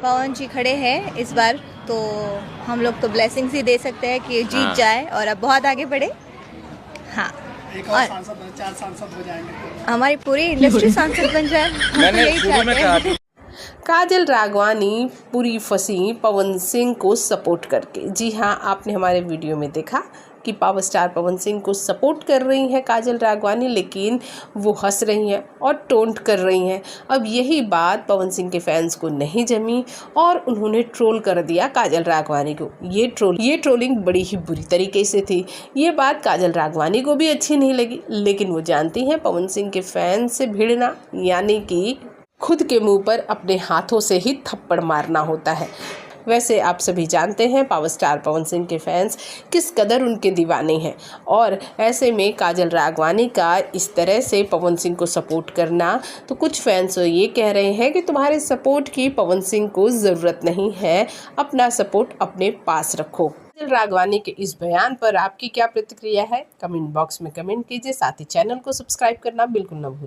पवन जी खड़े हैं इस बार, तो हम लोग तो ब्लेसिंग्स ही दे सकते हैं कि जीत जाए और अब बहुत आगे बढ़े। हाँ, एक और सांसद, 4 सांसद हो जाएंगे, हमारी पूरी इंडस्ट्री सांसद बन जाए, हम तो यही चाहते हैं। काजल राघवानी पूरी फंसी पवन सिंह को सपोर्ट करके। जी हाँ, आपने हमारे वीडियो में देखा कि पावर स्टार पवन सिंह को सपोर्ट कर रही हैं काजल राघवानी, लेकिन वो हंस रही हैं और टोंट कर रही हैं। अब यही बात पवन सिंह के फैंस को नहीं जमी और उन्होंने ट्रोल कर दिया काजल राघवानी को। ये ट्रोलिंग बड़ी ही बुरी तरीके से थी। ये बात काजल राघवानी को भी अच्छी नहीं लगी, लेकिन वो जानती हैं पवन सिंह के फैंस से भिड़ना यानी कि खुद के मुंह पर अपने हाथों से ही थप्पड़ मारना होता है। वैसे आप सभी जानते हैं पावर स्टार पवन सिंह के फैंस किस कदर उनके दीवाने हैं, और ऐसे में काजल राघवानी का इस तरह से पवन सिंह को सपोर्ट करना, तो कुछ फैंस ये कह रहे हैं कि तुम्हारे सपोर्ट की पवन सिंह को ज़रूरत नहीं है, अपना सपोर्ट अपने पास रखो। काजल राघवानी के इस बयान पर आपकी क्या प्रतिक्रिया है? कमेंट बॉक्स में कमेंट कीजिए, साथ ही चैनल को सब्सक्राइब करना बिल्कुल न भूलें।